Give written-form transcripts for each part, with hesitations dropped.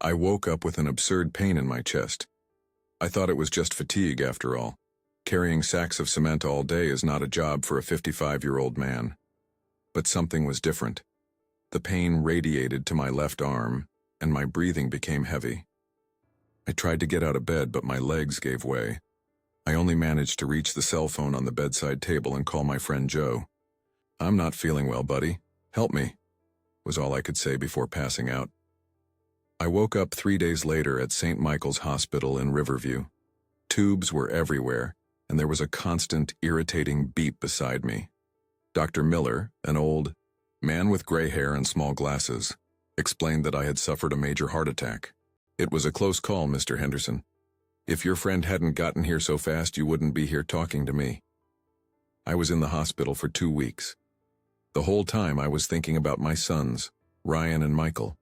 I woke up with an absurd pain in my chest. I thought it was just fatigue after all. Carrying sacks of cement all day is not a job for a 55-year-old man. But something was different. The pain radiated to my left arm, and my breathing became heavy. I tried to get out of bed, but my legs gave way. I only managed to reach the cell phone on the bedside table and call my friend Joe. "I'm not feeling well, buddy. Help me," was all I could say before passing out. I woke up 3 days later at St. Michael's Hospital in Riverview. Tubes were everywhere, and there was a constant, irritating beep beside me. Dr. Miller, an old man with gray hair and small glasses, explained that I had suffered a major heart attack. "It was a close call, Mr. Henderson. If your friend hadn't gotten here so fast, you wouldn't be here talking to me." I was in the hospital for 2 weeks. The whole time I was thinking about my sons, Ryan and Michael.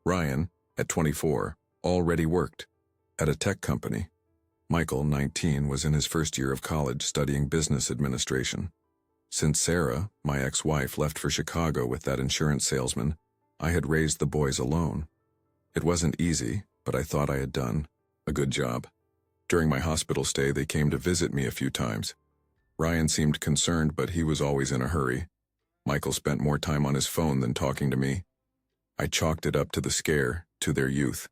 Ryan, at 24, already worked at a tech company. Michael, 19, was in his first year of college studying business administration. Since Sarah, my ex-wife, left for Chicago with that insurance salesman, I had raised the boys alone. It wasn't easy, but I thought I had done a good job. During my hospital stay, they came to visit me a few times. Ryan seemed concerned, but he was always in a hurry. Michael spent more time on his phone than talking to me. I chalked it up to the scare, to their youth.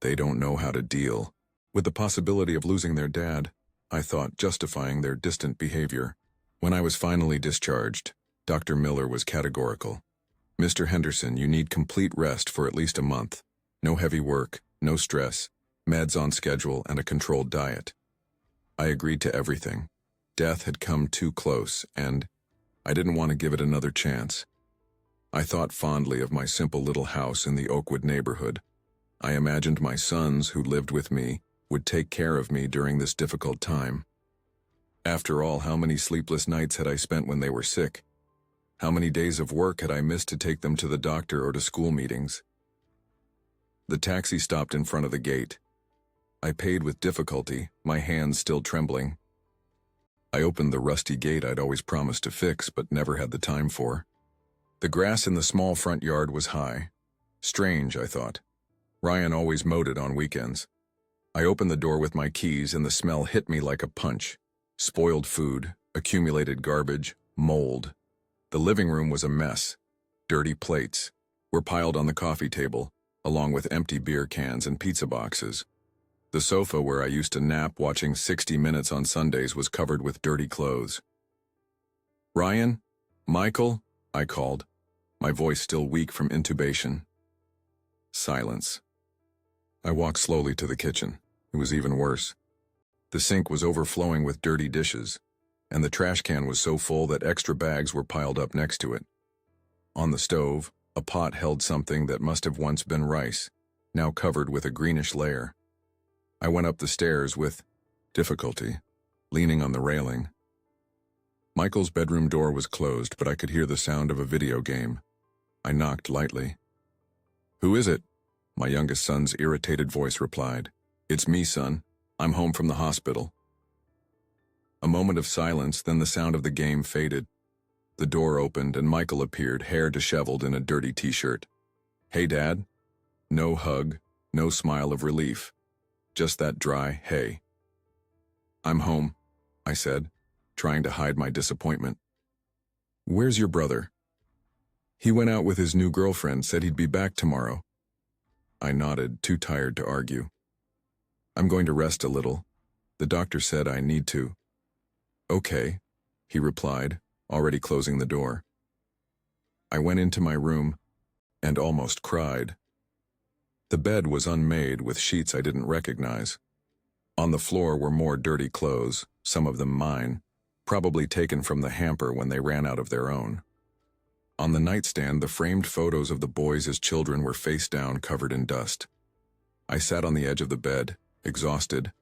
They don't know how to deal with the possibility of losing their dad, I thought, justifying their distant behavior. When I was finally discharged, Dr. Miller was categorical. "Mr. Henderson, you need complete rest for at least a month. No heavy work, no stress, meds on schedule, and a controlled diet." I agreed to everything. Death had come too close, and I didn't want to give it another chance. I thought fondly of my simple little house in the Oakwood neighborhood. I imagined my sons, who lived with me, would take care of me during this difficult time. After all, how many sleepless nights had I spent when they were sick? How many days of work had I missed to take them to the doctor or to school meetings? The taxi stopped in front of the gate. I paid with difficulty, my hands still trembling. I opened the rusty gate I'd always promised to fix but never had the time for. The grass in the small front yard was high. Strange, I thought. Ryan always mowed it on weekends. I opened the door with my keys and the smell hit me like a punch. Spoiled food, accumulated garbage, mold. The living room was a mess. Dirty plates were piled on the coffee table, along with empty beer cans and pizza boxes. The sofa where I used to nap watching 60 Minutes on Sundays was covered with dirty clothes. "Ryan? Michael?" I called, my voice still weak from intubation. Silence. I walked slowly to the kitchen. It was even worse. The sink was overflowing with dirty dishes, and the trash can was so full that extra bags were piled up next to it. On the stove, a pot held something that must have once been rice, now covered with a greenish layer. I went up the stairs with difficulty, leaning on the railing. Michael's bedroom door was closed, but I could hear the sound of a video game. I knocked lightly. "Who is it?" My youngest son's irritated voice replied. "It's me, son. I'm home from the hospital." A moment of silence, then the sound of the game faded. The door opened and Michael appeared, hair disheveled in a dirty t-shirt. "Hey, Dad?" No hug, no smile of relief. Just that dry, "Hey." "I'm home," I said, trying to hide my disappointment. "Where's your brother?" "He went out with his new girlfriend, said he'd be back tomorrow." I nodded, too tired to argue. "I'm going to rest a little. The doctor said I need to." "Okay," he replied, already closing the door. I went into my room and almost cried. The bed was unmade, with sheets I didn't recognize. On the floor were more dirty clothes, some of them mine, probably taken from the hamper when they ran out of their own. On the nightstand, the framed photos of the boys as children were face down, covered in dust. I sat on the edge of the bed, exhausted,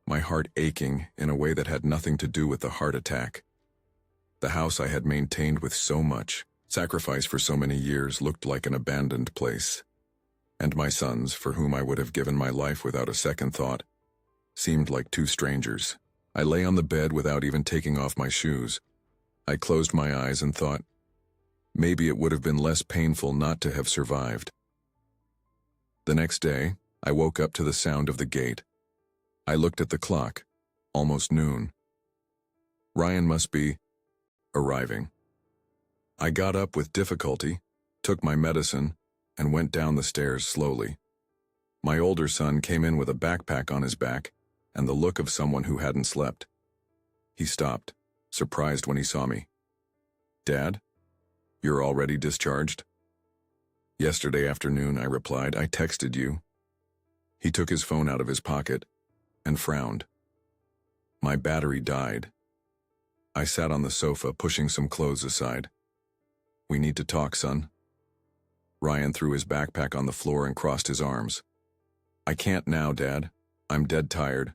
my heart aching in a way that had nothing to do with the heart attack. The house I had maintained with so much sacrifice for so many years looked like an abandoned place. And my sons, for whom I would have given my life without a second thought, seemed like two strangers. I lay on the bed without even taking off my shoes. I closed my eyes and thought, maybe it would have been less painful not to have survived. The next day, I woke up to the sound of the gate. I looked at the clock. Almost noon. Ryan must be arriving. I got up with difficulty, took my medicine, and went down the stairs slowly. My older son came in with a backpack on his back and the look of someone who hadn't slept. He stopped, surprised when he saw me. "Dad, you're already discharged?" "Yesterday afternoon," I replied. "I texted you." He took his phone out of his pocket and frowned. My battery died. I sat on the sofa, pushing some clothes aside. "We need to talk, son." Ryan threw his backpack on the floor and crossed his arms. "I can't now, Dad. I'm dead tired.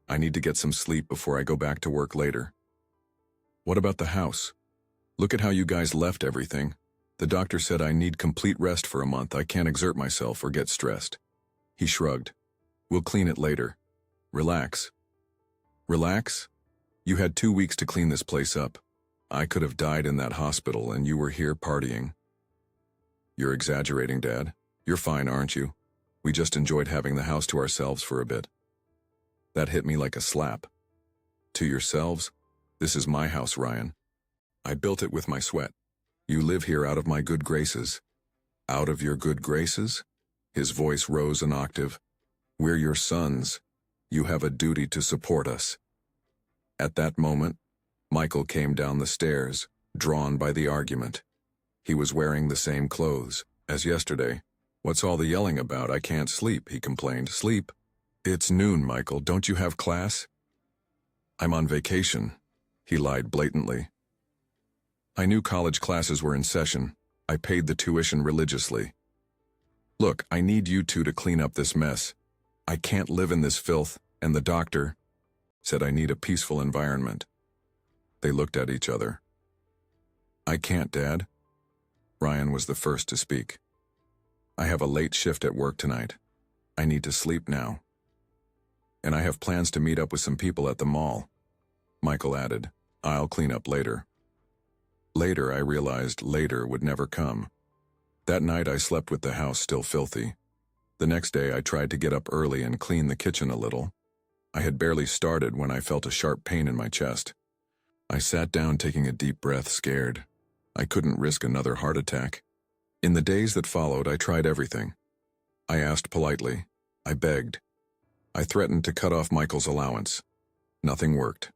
I need to get some sleep before I go back to work later." "What about the house? Look at how you guys left everything. The doctor said I need complete rest for a month. I can't exert myself or get stressed." He shrugged. "We'll clean it later. Relax." "Relax? You had 2 weeks to clean this place up. I could have died in that hospital and you were here partying." "You're exaggerating, Dad. You're fine, aren't you? We just enjoyed having the house to ourselves for a bit." That hit me like a slap. "To yourselves? This is my house, Ryan. I built it with my sweat. You live here out of my good graces." "Out of your good graces?" His voice rose an octave. "We're your sons. You have a duty to support us." At that moment, Michael came down the stairs, drawn by the argument. He was wearing the same clothes as yesterday. "What's all the yelling about? I can't sleep," he complained. "Sleep? It's noon, Michael. Don't you have class?" "I'm on vacation," he lied blatantly. I knew college classes were in session. I paid the tuition religiously. "Look, I need you two to clean up this mess. I can't live in this filth, and the doctor said I need a peaceful environment." They looked at each other. "I can't, Dad." Ryan was the first to speak. "I have a late shift at work tonight. I need to sleep now. And I have plans to meet up with some people at the mall." Michael added, "I'll clean up later." Later, I realized later would never come. That night I slept with the house still filthy. The next day I tried to get up early and clean the kitchen a little. I had barely started when I felt a sharp pain in my chest. I sat down, taking a deep breath, scared. I couldn't risk another heart attack. In the days that followed, I tried everything. I asked politely. I begged. I threatened to cut off Michael's allowance. Nothing worked.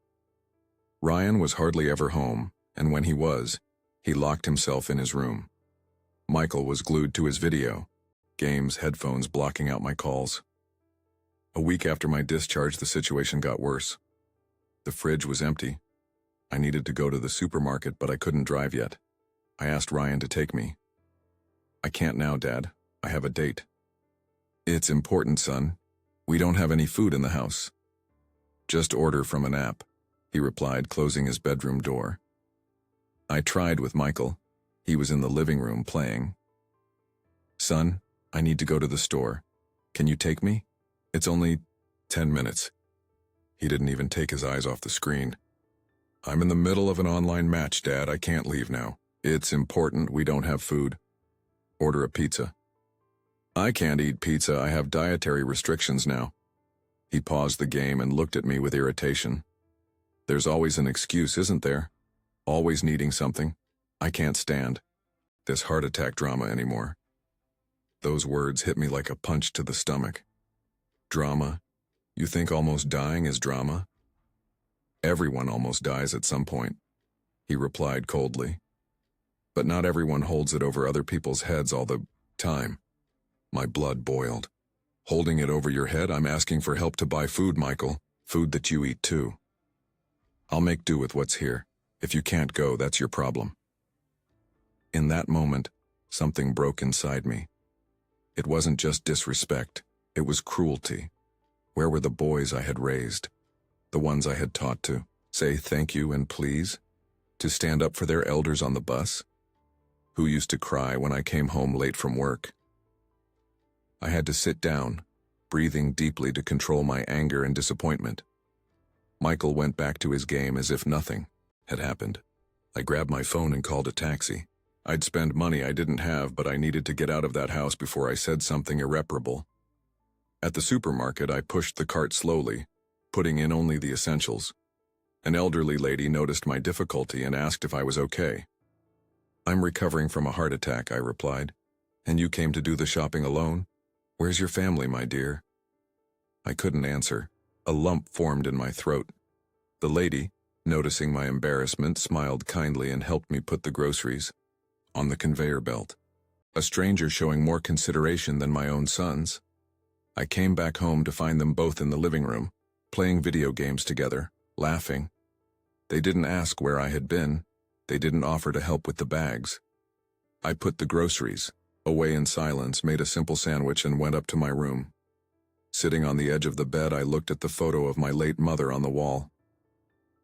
Ryan was hardly ever home, and when he was, he locked himself in his room. Michael was glued to his video, games, headphones blocking out my calls. A week after my discharge, the situation got worse. The fridge was empty. I needed to go to the supermarket, but I couldn't drive yet. I asked Ryan to take me. "I can't now, Dad. I have a date." "It's important, son. We don't have any food in the house." "Just order from an app," he replied, closing his bedroom door. I tried with Michael. He was in the living room playing. "Son, I need to go to the store. Can you take me? It's only 10 minutes. He didn't even take his eyes off the screen. "I'm in the middle of an online match, Dad. I can't leave now. It's important. We don't have food." "Order a pizza." "I can't eat pizza. I have dietary restrictions now." He paused the game and looked at me with irritation. "There's always an excuse, isn't there? Always needing something. I can't stand this heart attack drama anymore." Those words hit me like a punch to the stomach. "Drama? You think almost dying is drama?" "Everyone almost dies at some point," he replied coldly. "But not everyone holds it over other people's heads all the time." My blood boiled. "Holding it over your head? I'm asking for help to buy food, Michael. Food that you eat too. I'll make do with what's here. If you can't go, that's your problem." In that moment, something broke inside me. It wasn't just disrespect. It was cruelty. Where were the boys I had raised? The ones I had taught to say thank you and please? To stand up for their elders on the bus? Who used to cry when I came home late from work? I had to sit down, breathing deeply to control my anger and disappointment. Michael went back to his game as if nothing had happened. I grabbed my phone and called a taxi. I'd spend money I didn't have, but I needed to get out of that house before I said something irreparable. At the supermarket, I pushed the cart slowly, putting in only the essentials. An elderly lady noticed my difficulty and asked if I was okay. "I'm recovering from a heart attack," I replied. "And you came to do the shopping alone? Where's your family, my dear?" I couldn't answer. A lump formed in my throat. The lady, noticing my embarrassment, smiled kindly and helped me put the groceries on the conveyor belt. A stranger showing more consideration than my own sons. I came back home to find them both in the living room, playing video games together, laughing. They didn't ask where I had been. They didn't offer to help with the bags. I put the groceries away in silence, made a simple sandwich, and went up to my room. Sitting on the edge of the bed, I looked at the photo of my late mother on the wall.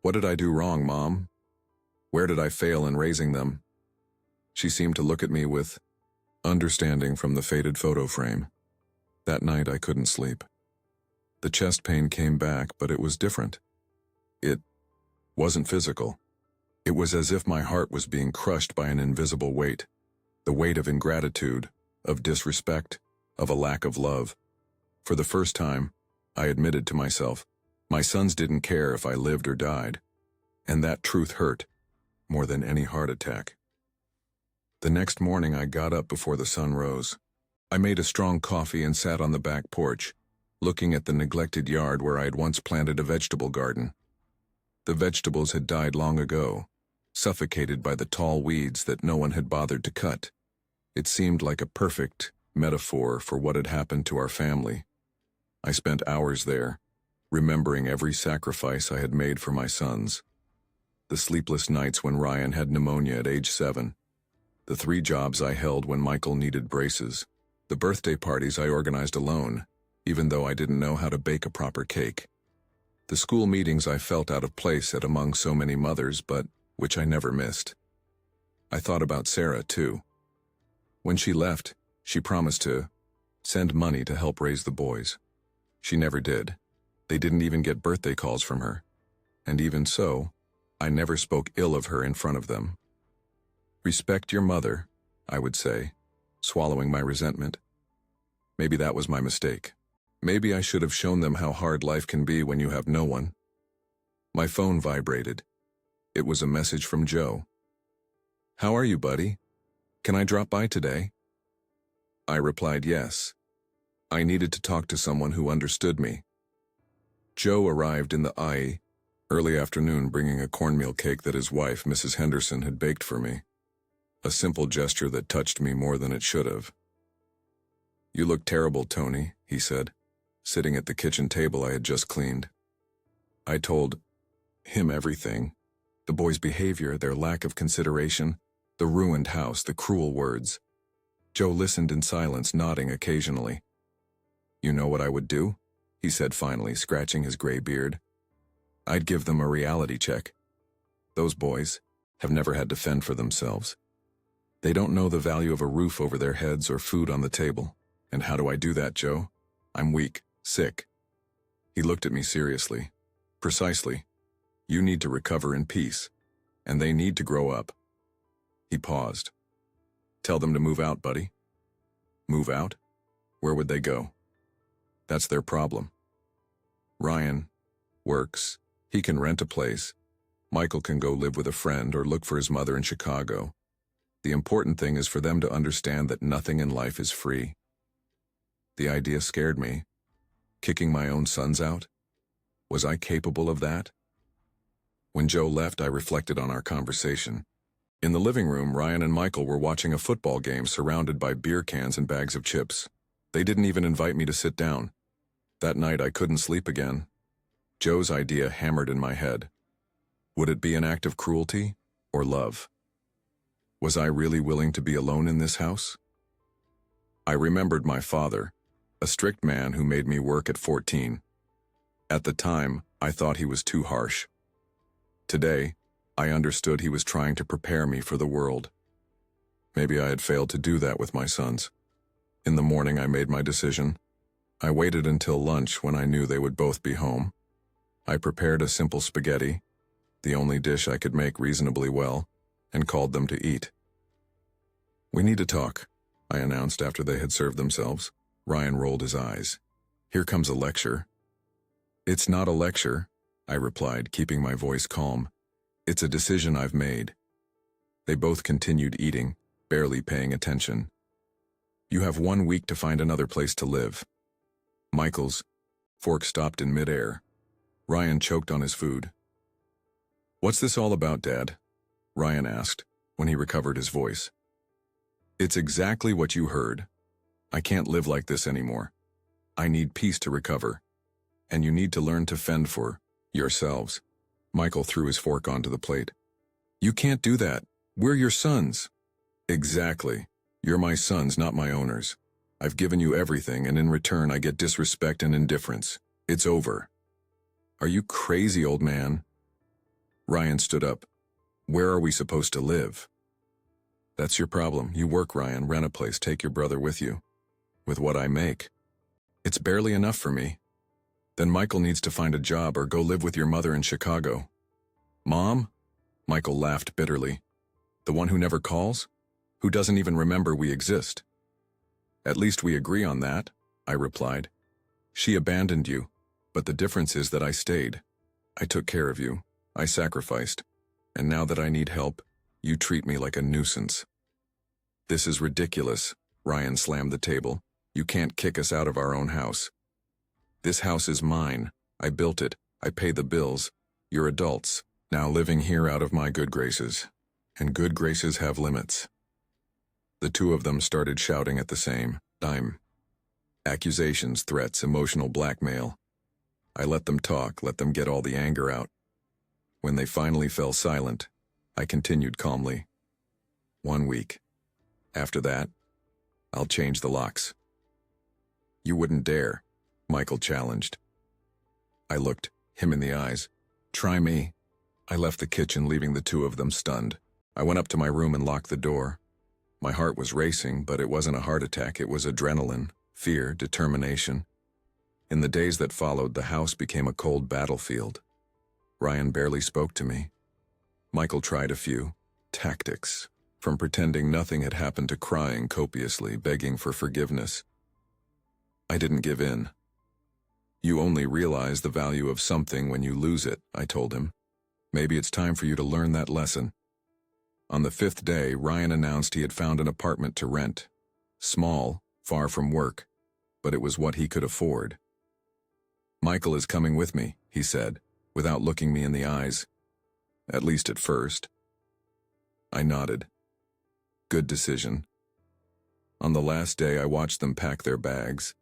What did I do wrong, Mom? Where did I fail in raising them? She seemed to look at me with understanding from the faded photo frame. That night I couldn't sleep. The chest pain came back, but it was different. It wasn't physical. It was as if my heart was being crushed by an invisible weight. The weight of ingratitude, of disrespect, of a lack of love. For the first time, I admitted to myself, my sons didn't care if I lived or died. And that truth hurt, more than any heart attack. The next morning I got up before the sun rose. I made a strong coffee and sat on the back porch, looking at the neglected yard where I had once planted a vegetable garden. The vegetables had died long ago, suffocated by the tall weeds that no one had bothered to cut. It seemed like a perfect metaphor for what had happened to our family. I spent hours there, remembering every sacrifice I had made for my sons. The sleepless nights when Ryan had pneumonia at age 7. The 3 jobs I held when Michael needed braces. The birthday parties I organized alone, even though I didn't know how to bake a proper cake. The school meetings I felt out of place at among so many mothers, but which I never missed. I thought about Sarah, too. When she left, she promised to send money to help raise the boys. She never did. They didn't even get birthday calls from her. And even so, I never spoke ill of her in front of them. "Respect your mother," I would say, swallowing my resentment. Maybe that was my mistake. Maybe I should have shown them how hard life can be when you have no one. My phone vibrated. It was a message from Joe. "How are you, buddy? Can I drop by today?" I replied yes. I needed to talk to someone who understood me. Joe arrived in the IE early afternoon bringing a cornmeal cake that his wife, Mrs. Henderson, had baked for me. A simple gesture that touched me more than it should have. "You look terrible, Tony," he said, sitting at the kitchen table I had just cleaned. I told him everything. The boys' behavior, their lack of consideration, the ruined house, the cruel words. Joe listened in silence, nodding occasionally. "You know what I would do?" he said finally, scratching his gray beard. "I'd give them a reality check. Those boys have never had to fend for themselves. They don't know the value of a roof over their heads or food on the table. And how do I do that, Joe? I'm weak, sick." He looked at me seriously. "Precisely. You need to recover in peace, and they need to grow up." He paused. "Tell them to move out, buddy." "Move out? Where would they go?" "That's their problem. Ryan works. He can rent a place. Michael can go live with a friend or look for his mother in Chicago. The important thing is for them to understand that nothing in life is free." The idea scared me. Kicking my own sons out? Was I capable of that? When Joe left, I reflected on our conversation. In the living room, Ryan and Michael were watching a football game surrounded by beer cans and bags of chips. They didn't even invite me to sit down. That night, I couldn't sleep again. Joe's idea hammered in my head. Would it be an act of cruelty or love? Was I really willing to be alone in this house? I remembered my father, a strict man who made me work at 14. At the time, I thought he was too harsh. Today, I understood he was trying to prepare me for the world. Maybe I had failed to do that with my sons. In the morning, I made my decision. I waited until lunch when I knew they would both be home. I prepared a simple spaghetti, the only dish I could make reasonably well, and called them to eat. "We need to talk," I announced after they had served themselves. Ryan rolled his eyes. "Here comes a lecture." "It's not a lecture," I replied, keeping my voice calm. "It's a decision I've made." They both continued eating, barely paying attention. "You have 1 week to find another place to live." Michael's fork stopped in midair. Ryan choked on his food. "What's this all about, Dad?" Ryan asked, when he recovered his voice. "It's exactly what you heard. I can't live like this anymore. I need peace to recover. And you need to learn to fend for yourselves." Michael threw his fork onto the plate. "You can't do that. We're your sons." "Exactly. You're my sons, not my owners. I've given you everything, and in return I get disrespect and indifference. It's over." "Are you crazy, old man?" Ryan stood up. "Where are we supposed to live?" "That's your problem. You work, Ryan. Rent a place. Take your brother with you." "With what I make? It's barely enough for me." "Then Michael needs to find a job or go live with your mother in Chicago." "Mom?" Michael laughed bitterly. "The one who never calls? Who doesn't even remember we exist?" "At least we agree on that," I replied. "She abandoned you, but the difference is that I stayed. I took care of you. I sacrificed. And now that I need help, you treat me like a nuisance." "This is ridiculous." Ryan slammed the table. "You can't kick us out of our own house." "This house is mine. I built it. I pay the bills. You're adults, now living here out of my good graces. And good graces have limits." The two of them started shouting at the same time. Accusations, threats, emotional blackmail. I let them talk, let them get all the anger out. When they finally fell silent, I continued calmly. 1 week. After that, I'll change the locks." "You wouldn't dare," Michael challenged. I looked him in the eyes. "Try me." I left the kitchen, leaving the two of them stunned. I went up to my room and locked the door. My heart was racing, but it wasn't a heart attack. It was adrenaline, fear, determination. In the days that followed, the house became a cold battlefield. Ryan barely spoke to me. Michael tried a few tactics, from pretending nothing had happened to crying copiously, begging for forgiveness. I didn't give in. "You only realize the value of something when you lose it," I told him. "Maybe it's time for you to learn that lesson." On the 5th day, Ryan announced he had found an apartment to rent. Small, far from work, but it was what he could afford. "Michael is coming with me," he said, without looking me in the eyes. At least at first. I nodded. Good decision. On the last day, I watched them pack their bags.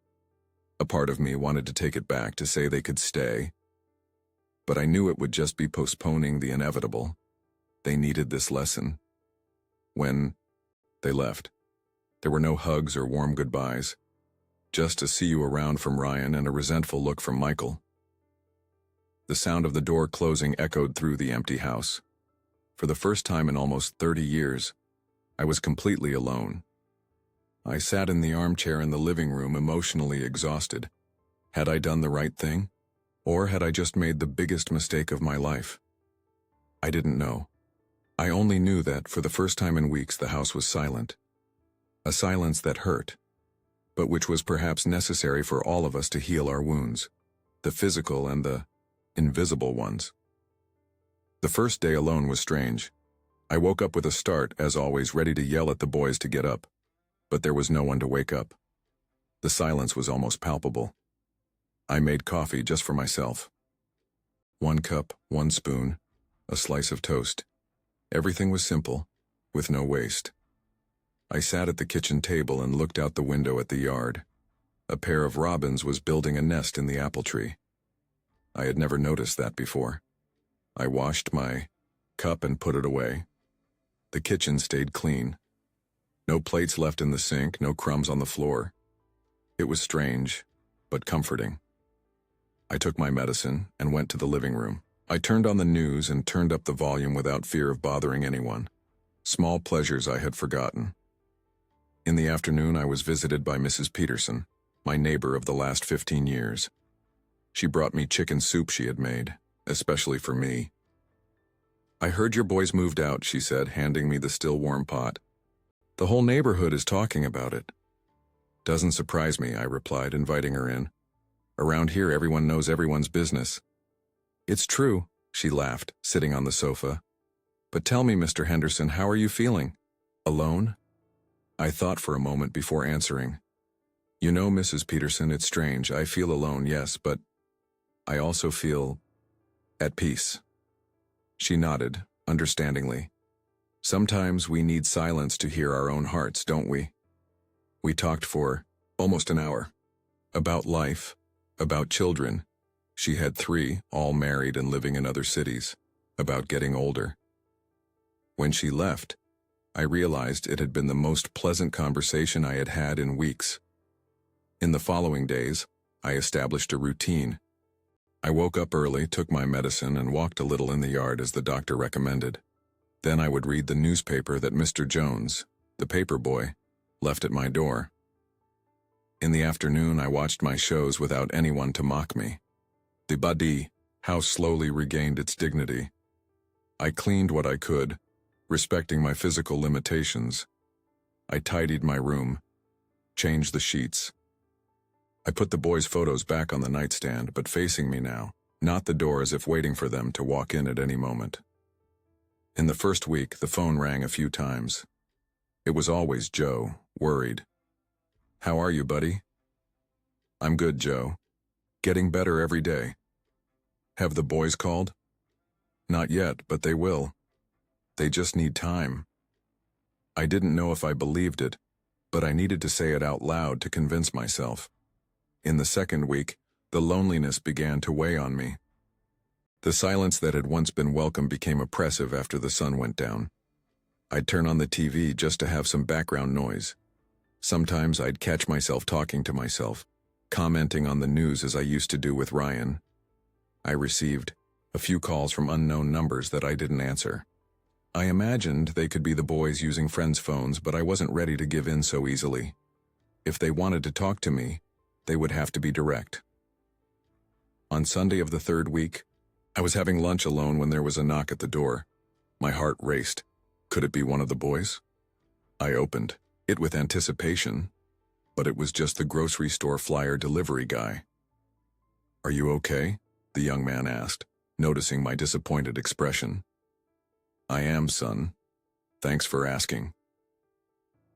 A part of me wanted to take it back to say they could stay, but I knew it would just be postponing the inevitable. They needed this lesson. When they left, there were no hugs or warm goodbyes, just a "see you around" from Ryan and a resentful look from Michael. The sound of the door closing echoed through the empty house. For the first time in almost 30 years, I was completely alone. I sat in the armchair in the living room, emotionally exhausted. Had I done the right thing? Or had I just made the biggest mistake of my life? I didn't know. I only knew that, for the first time in weeks, the house was silent. A silence that hurt, but which was perhaps necessary for all of us to heal our wounds, the physical and the invisible ones. The first day alone was strange. I woke up with a start, as always, ready to yell at the boys to get up. But there was no one to wake up. The silence was almost palpable. I made coffee just for myself. 1 cup, 1 spoon, a slice of toast. Everything was simple, with no waste. I sat at the kitchen table and looked out the window at the yard. A pair of robins was building a nest in the apple tree. I had never noticed that before. I washed my cup and put it away. The kitchen stayed clean. No plates left in the sink, no crumbs on the floor. It was strange, but comforting. I took my medicine and went to the living room. I turned on the news and turned up the volume without fear of bothering anyone. Small pleasures I had forgotten. In the afternoon, I was visited by Mrs. Peterson, my neighbor of the last 15 years. She brought me chicken soup she had made, especially for me. "I heard your boys moved out," she said, handing me the still warm pot. The whole neighborhood is talking about it. Doesn't surprise me, I replied, inviting her in. Around here, everyone knows everyone's business. It's true, she laughed, sitting on the sofa. But tell me, Mr. Henderson, how are you feeling? Alone? I thought for a moment before answering. You know, Mrs. Peterson, it's strange. I feel alone, yes, but I also feel at peace. She nodded, understandingly. Sometimes we need silence to hear our own hearts, don't we? We talked for almost an hour. About life, about children. She had 3, all married and living in other cities. About getting older. When she left, I realized it had been the most pleasant conversation I had had in weeks. In the following days, I established a routine. I woke up early, took my medicine, and walked a little in the yard as the doctor recommended. Then I would read the newspaper that Mr. Jones, the paper boy, left at my door. In the afternoon, I watched my shows without anyone to mock me. The Badi house slowly regained its dignity. I cleaned what I could, respecting my physical limitations. I tidied my room, changed the sheets. I put the boys' photos back on the nightstand, but facing me now, not the door as if waiting for them to walk in at any moment. In the first week, the phone rang a few times. It was always Joe, worried. How are you, buddy? I'm good, Joe. Getting better every day. Have the boys called? Not yet, but they will. They just need time. I didn't know if I believed it, but I needed to say it out loud to convince myself. In the second week, the loneliness began to weigh on me. The silence that had once been welcome became oppressive after the sun went down. I'd turn on the TV just to have some background noise. Sometimes I'd catch myself talking to myself, commenting on the news as I used to do with Ryan. I received a few calls from unknown numbers that I didn't answer. I imagined they could be the boys using friends' phones, but I wasn't ready to give in so easily. If they wanted to talk to me, they would have to be direct. On Sunday of the third week, I was having lunch alone when there was a knock at the door. My heart raced. Could it be one of the boys? I opened it with anticipation, but it was just the grocery store flyer delivery guy. Are you okay? The young man asked, noticing my disappointed expression. I am, son. Thanks for asking.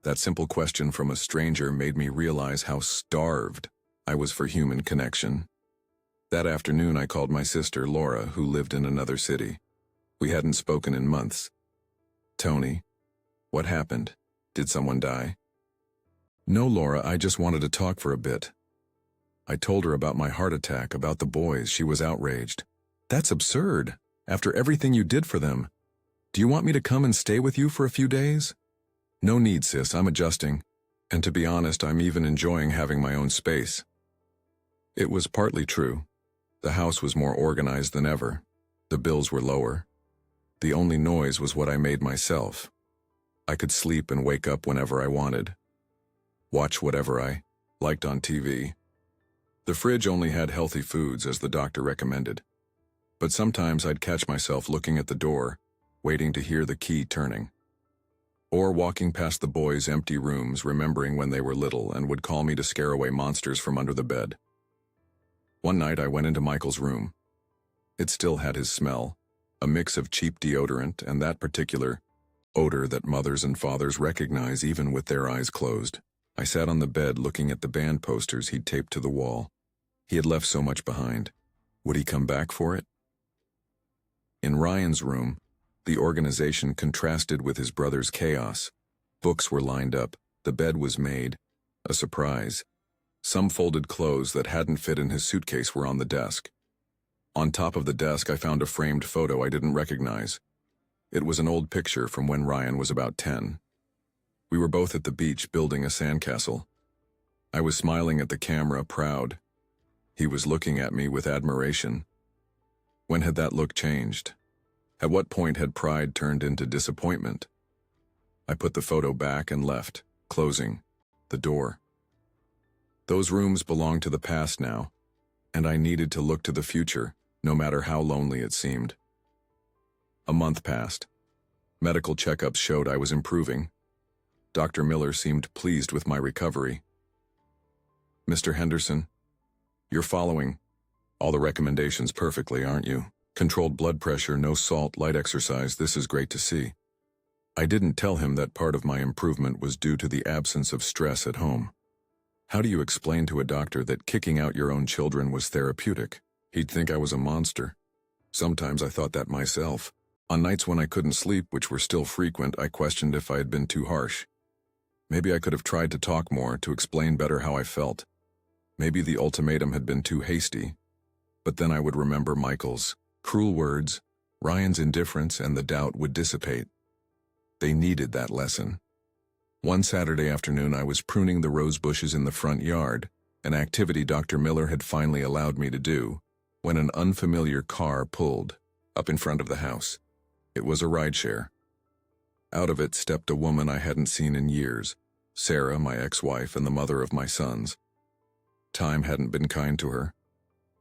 That simple question from a stranger made me realize how starved I was for human connection. That afternoon, I called my sister, Laura, who lived in another city. We hadn't spoken in months. Tony, what happened? Did someone die? No, Laura, I just wanted to talk for a bit. I told her about my heart attack, about the boys. She was outraged. That's absurd. After everything you did for them. Do you want me to come and stay with you for a few days? No need, sis, I'm adjusting. And to be honest, I'm even enjoying having my own space. It was partly true. The house was more organized than ever. The bills were lower. The only noise was what I made myself. I could sleep and wake up whenever I wanted. Watch whatever I liked on TV. The fridge only had healthy foods, as the doctor recommended. But sometimes I'd catch myself looking at the door, waiting to hear the key turning. Or walking past the boys' empty rooms, remembering when they were little and would call me to scare away monsters from under the bed. One night I went into Michael's room. It still had his smell, a mix of cheap deodorant and that particular odor that mothers and fathers recognize even with their eyes closed. I sat on the bed looking at the band posters he'd taped to the wall. He had left so much behind. Would he come back for it? In Ryan's room, the organization contrasted with his brother's chaos. Books were lined up, the bed was made, a surprise. Some folded clothes that hadn't fit in his suitcase were on the desk. On top of the desk, I found a framed photo I didn't recognize. It was an old picture from when Ryan was about 10. We were both at the beach building a sandcastle. I was smiling at the camera, proud. He was looking at me with admiration. When had that look changed? At what point had pride turned into disappointment? I put the photo back and left, closing the door. Those rooms belonged to the past now, and I needed to look to the future, no matter how lonely it seemed. A month passed. Medical checkups showed I was improving. Dr. Miller seemed pleased with my recovery. "Mr. Henderson, you're following all the recommendations perfectly, aren't you? Controlled blood pressure, no salt, light exercise, this is great to see." I didn't tell him that part of my improvement was due to the absence of stress at home. How do you explain to a doctor that kicking out your own children was therapeutic? He'd think I was a monster. Sometimes I thought that myself. On nights when I couldn't sleep, which were still frequent, I questioned if I had been too harsh. Maybe I could have tried to talk more, to explain better how I felt. Maybe the ultimatum had been too hasty. But then I would remember Michael's cruel words, Ryan's indifference, and the doubt would dissipate. They needed that lesson. One Saturday afternoon, I was pruning the rose bushes in the front yard, an activity Dr. Miller had finally allowed me to do, when an unfamiliar car pulled up in front of the house. It was a rideshare. Out of it stepped a woman I hadn't seen in years, Sarah, my ex-wife and the mother of my sons. Time hadn't been kind to her.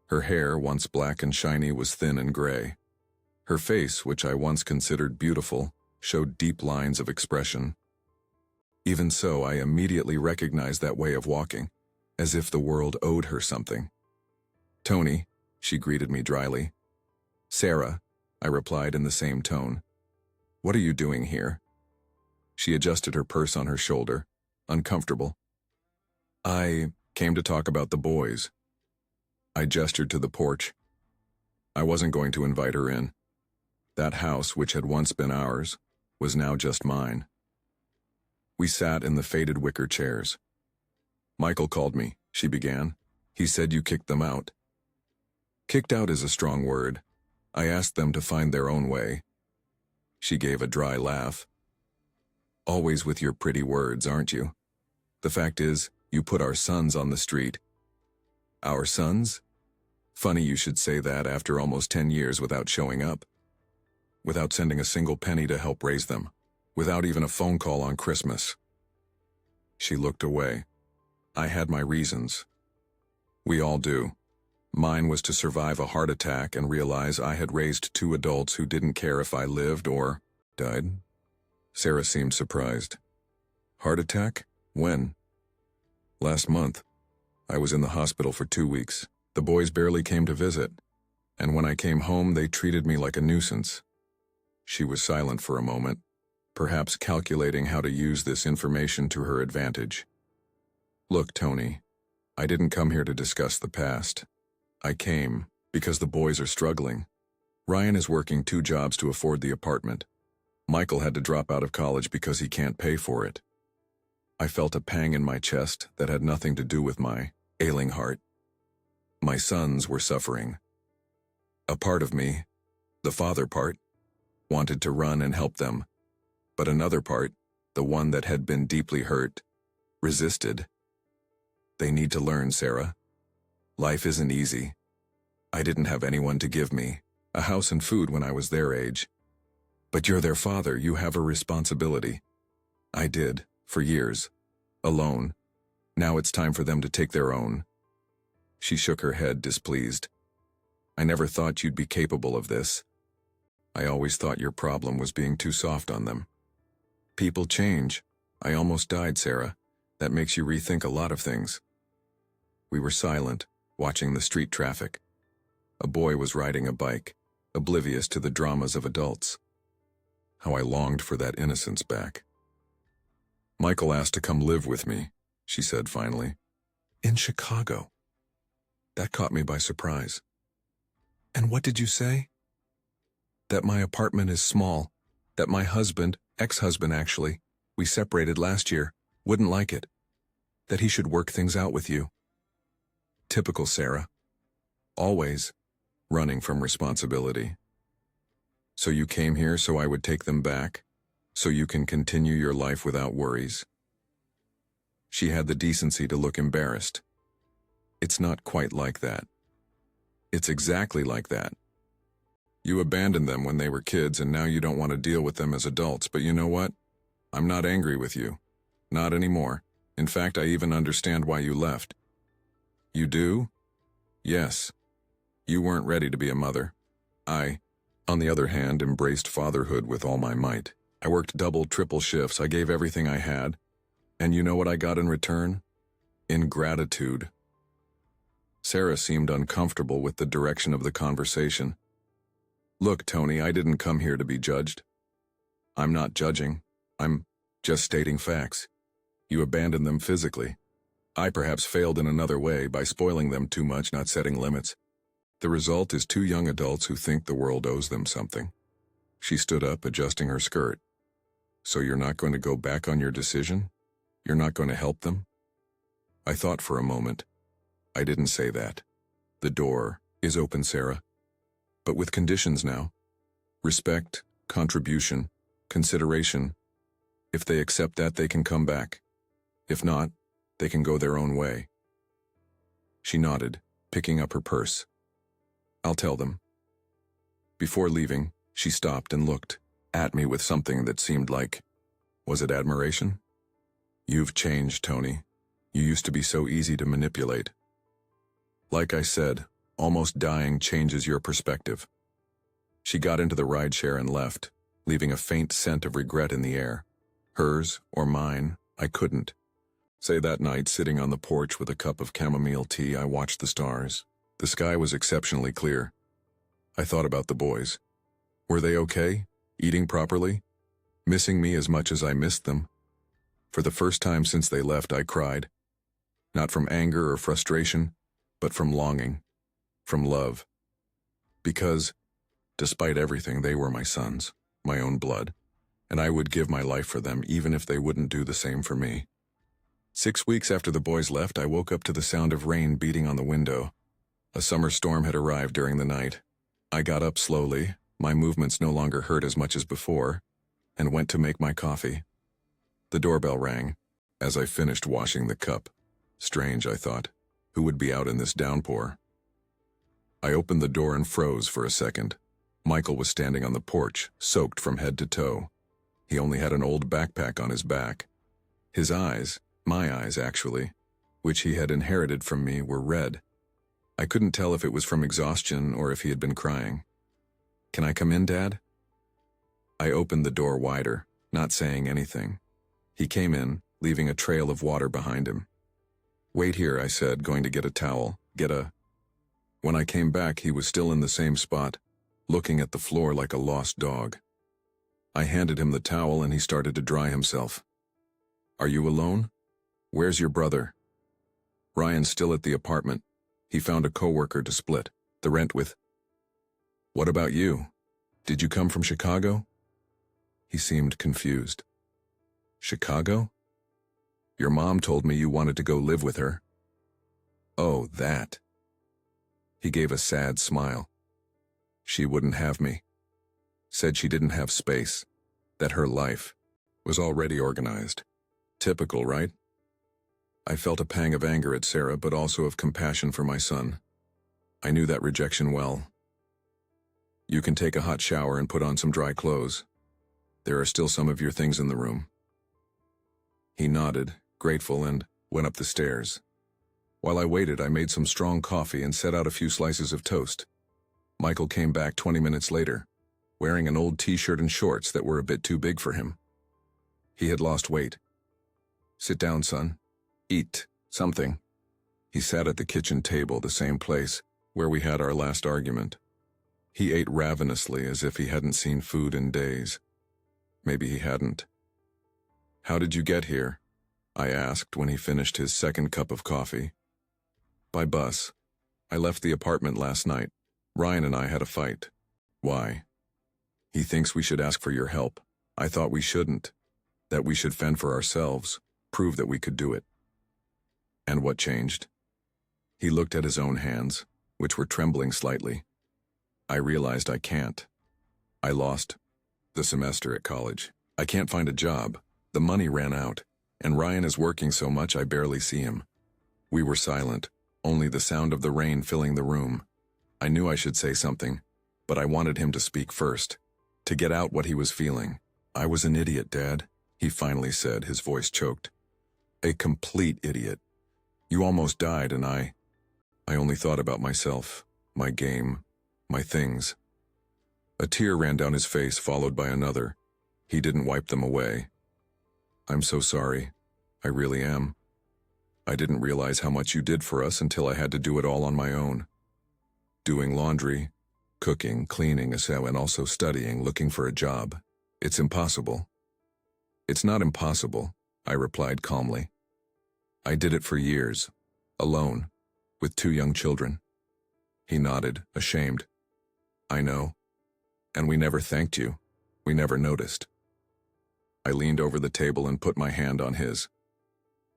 Her hair, once black and shiny, was thin and gray. Her face, which I once considered beautiful, showed deep lines of expression. Even so, I immediately recognized that way of walking, as if the world owed her something. "Tony," she greeted me dryly. "Sarah," I replied in the same tone. "What are you doing here?" She adjusted her purse on her shoulder, uncomfortable. "I came to talk about the boys." I gestured to the porch. I wasn't going to invite her in. That house, which had once been ours, was now just mine. We sat in the faded wicker chairs. "Michael called me," she began. "He said you kicked them out." "Kicked out is a strong word. I asked them to find their own way." She gave a dry laugh. "Always with your pretty words, aren't you? The fact is, you put our sons on the street." "Our sons? Funny you should say that after almost 10 years without showing up. Without sending a single penny to help raise them. Without even a phone call on Christmas." She looked away. I had my reasons. We all do. Mine was to survive a heart attack and realize I had raised 2 adults who didn't care if I lived or died. Sarah seemed surprised. "Heart attack? When?" "Last month. I was in the hospital for 2 weeks. The boys barely came to visit. And when I came home, they treated me like a nuisance." She was silent for a moment, perhaps calculating how to use this information to her advantage. "Look, Tony, I didn't come here to discuss the past. I came because the boys are struggling. Ryan is working 2 jobs to afford the apartment. Michael had to drop out of college because he can't pay for it." I felt a pang in my chest that had nothing to do with my ailing heart. My sons were suffering. A part of me, the father part, wanted to run and help them, but another part, the one that had been deeply hurt, resisted. They need to learn, Sarah. Life isn't easy. I didn't have anyone to give me a house and food when I was their age. But you're their father, you have a responsibility. I did, for years, alone. Now it's time for them to take their own. She shook her head, displeased. "I never thought you'd be capable of this. I always thought your problem was being too soft on them." "People change. I almost died, Sarah. That makes you rethink a lot of things." We were silent, watching the street traffic. A boy was riding a bike, oblivious to the dramas of adults. How I longed for that innocence back. "Michael asked to come live with me," she said finally. "In Chicago." That caught me by surprise. "And what did you say?" "That my apartment is small, that my husband, ex-husband actually, we separated last year, wouldn't like it. That he should work things out with you." Typical Sarah. Always running from responsibility. "So you came here so I would take them back, so you can continue your life without worries." She had the decency to look embarrassed. "It's not quite like that. It's exactly like that. You abandoned them when they were kids and now you don't want to deal with them as adults, but you know what? I'm not angry with you. Not anymore. In fact, I even understand why you left." "You do?" "Yes. You weren't ready to be a mother. I, on the other hand, embraced fatherhood with all my might. I worked double, triple shifts. I gave everything I had. And you know what I got in return? Ingratitude. Sarah seemed uncomfortable with the direction of the conversation. Look, Tony, I didn't come here to be judged. I'm not judging. I'm just stating facts. You abandoned them physically. I perhaps failed in another way by spoiling them too much, not setting limits. The result is two young adults who think the world owes them something. She stood up, adjusting her skirt. So you're not going to go back on your decision? You're not going to help them? I thought for a moment. I didn't say that. The door is open, Sarah. But with conditions now. Respect, contribution, consideration. If they accept that, they can come back. If not, they can go their own way. She nodded, picking up her purse. I'll tell them. Before leaving, she stopped and looked at me with something that seemed like, was it admiration? You've changed, Tony. You used to be so easy to manipulate. Like I said, almost dying changes your perspective. She got into the rideshare and left, leaving a faint scent of regret in the air. Hers or mine, I couldn't. Say that night, sitting on the porch with a cup of chamomile tea, I watched the stars. The sky was exceptionally clear. I thought about the boys. Were they okay? Eating properly? Missing me as much as I missed them? For the first time since they left, I cried. Not from anger or frustration, but from longing, from love. Because, despite everything, they were my sons, my own blood, and I would give my life for them even if they wouldn't do the same for me. 6 weeks after the boys left, I woke up to the sound of rain beating on the window. A summer storm had arrived during the night. I got up slowly, my movements no longer hurt as much as before, and went to make my coffee. The doorbell rang, as I finished washing the cup. Strange, I thought. Who would be out in this downpour? I opened the door and froze for a second. Michael was standing on the porch, soaked from head to toe. He only had an old backpack on his back. His eyes, my eyes actually, which he had inherited from me, were red. I couldn't tell if it was from exhaustion or if he had been crying. Can I come in, Dad? I opened the door wider, not saying anything. He came in, leaving a trail of water behind him. Wait here, I said, going to get a towel, When I came back, he was still in the same spot, looking at the floor like a lost dog. I handed him the towel and he started to dry himself. Are you alone? Where's your brother? Ryan's still at the apartment. He found a coworker to split the rent with. What about you? Did you come from Chicago? He seemed confused. Chicago? Your mom told me you wanted to go live with her. Oh, that. He gave a sad smile. She wouldn't have me. Said she didn't have space, that her life was already organized. Typical, right? I felt a pang of anger at Sarah, but also of compassion for my son. I knew that rejection well. You can take a hot shower and put on some dry clothes. There are still some of your things in the room. He nodded, grateful, and went up the stairs. While I waited, I made some strong coffee and set out a few slices of toast. Michael came back 20 minutes later, wearing an old t-shirt and shorts that were a bit too big for him. He had lost weight. Sit down, son. Eat something. He sat at the kitchen table, the same place where we had our last argument. He ate ravenously as if he hadn't seen food in days. Maybe he hadn't. How did you get here? I asked when he finished his second cup of coffee. By bus. I left the apartment last night. Ryan and I had a fight. Why? He thinks we should ask for your help. I thought we shouldn't. That we should fend for ourselves, prove that we could do it. And what changed? He looked at his own hands, which were trembling slightly. I realized I can't. I lost the semester at college. I can't find a job. The money ran out, and Ryan is working so much I barely see him. We were silent, only the sound of the rain filling the room. I knew I should say something, but I wanted him to speak first, to get out what he was feeling. I was an idiot, Dad, he finally said, his voice choked. A complete idiot. You almost died, and I only thought about myself, my game, my things. A tear ran down his face, followed by another. He didn't wipe them away. I'm so sorry. I really am. I didn't realize how much you did for us until I had to do it all on my own. Doing laundry, cooking, cleaning, and also studying, looking for a job. It's impossible. It's not impossible, I replied calmly. I did it for years, alone, with 2 young children. He nodded, ashamed. I know. And we never thanked you. We never noticed. I leaned over the table and put my hand on his.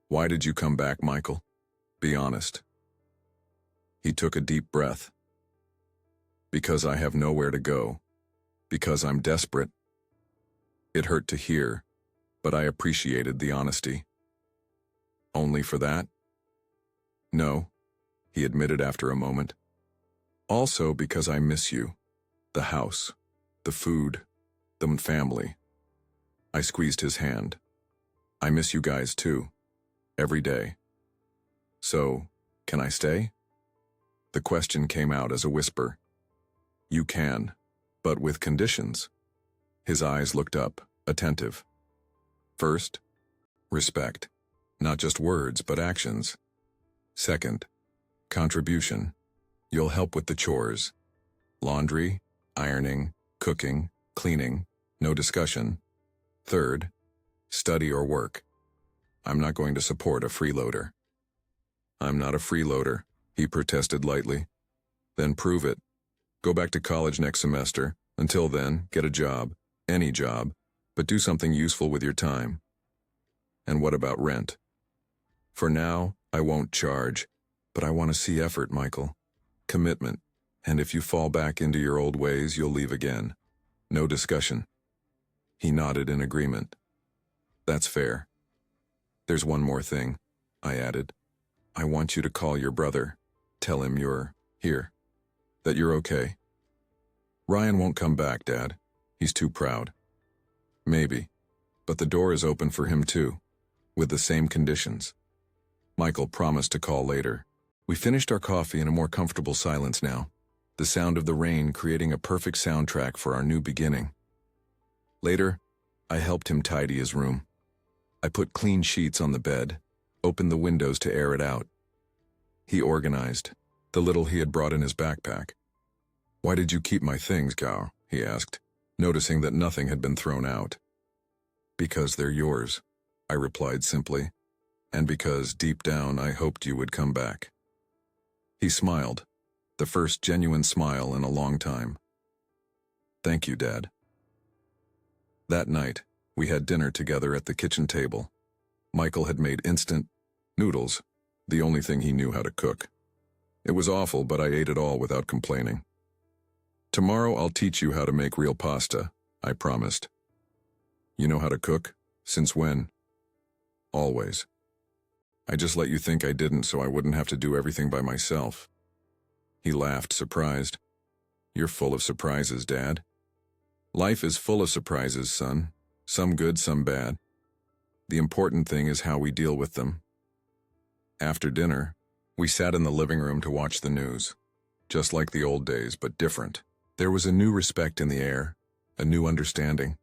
Why did you come back, Michael? Be honest. He took a deep breath. Because I have nowhere to go. Because I'm desperate. It hurt to hear, but I appreciated the honesty. Only for that? No, he admitted after a moment. Also because I miss you. The house, the food, the family. I squeezed his hand. I miss you guys too. Every day. So, can I stay? The question came out as a whisper. You can, but with conditions. His eyes looked up, attentive. First, respect. Not just words, but actions. Second, contribution. You'll help with the chores. Laundry, ironing, cooking, cleaning, no discussion. Third, study or work. I'm not going to support a freeloader. I'm not a freeloader, he protested lightly. Then prove it. Go back to college next semester. Until then, get a job. Any job. But do something useful with your time. And what about rent? For now, I won't charge. But I want to see effort, Michael. Commitment. And if you fall back into your old ways, you'll leave again. No discussion. He nodded in agreement. That's fair. There's one more thing, I added. I want you to call your brother. Tell him you're here. That you're okay. Ryan won't come back, Dad. He's too proud. Maybe. But the door is open for him too. With the same conditions. Michael promised to call later. We finished our coffee in a more comfortable silence now. The sound of the rain creating a perfect soundtrack for our new beginning. Later, I helped him tidy his room. I put clean sheets on the bed, opened the windows to air it out. He organized, the little he had brought in his backpack. Why did you keep my things, Gao? He asked, noticing that nothing had been thrown out. Because they're yours, I replied simply, and because deep down I hoped you would come back. He smiled, the first genuine smile in a long time. Thank you, Dad. That night, we had dinner together at the kitchen table. Michael had made instant noodles, the only thing he knew how to cook. It was awful, but I ate it all without complaining. Tomorrow I'll teach you how to make real pasta, I promised. You know how to cook? Since when? Always. I just let you think I didn't so I wouldn't have to do everything by myself. He laughed, surprised. You're full of surprises, Dad. Life is full of surprises, son. Some good, some bad. The important thing is how we deal with them. After dinner, we sat in the living room to watch the news. Just like the old days, but different. There was a new respect in the air, a new understanding.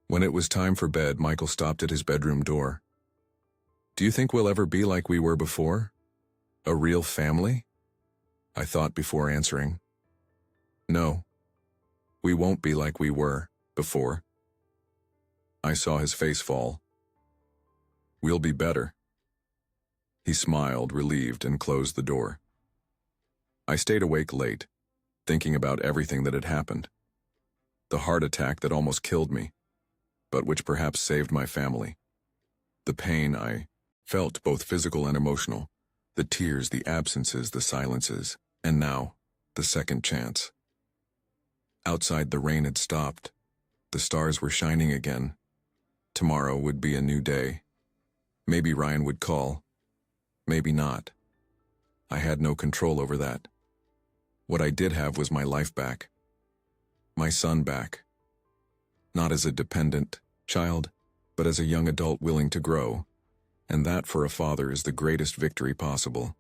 When it was time for bed, Michael stopped at his bedroom door. Do you think we'll ever be like we were before? A real family? I thought before answering. No. We won't be like we were before. I saw his face fall. We'll be better. He smiled, relieved, and closed the door. I stayed awake late, thinking about everything that had happened. The heart attack that almost killed me, but which perhaps saved my family. The pain I felt, both physical and emotional. The tears, the absences, the silences, and now, the second chance. Outside, the rain had stopped. The stars were shining again. Tomorrow would be a new day. Maybe Ryan would call. Maybe not. I had no control over that. What I did have was my life back. My son back. Not as a dependent child, but as a young adult willing to grow. And that for a father is the greatest victory possible.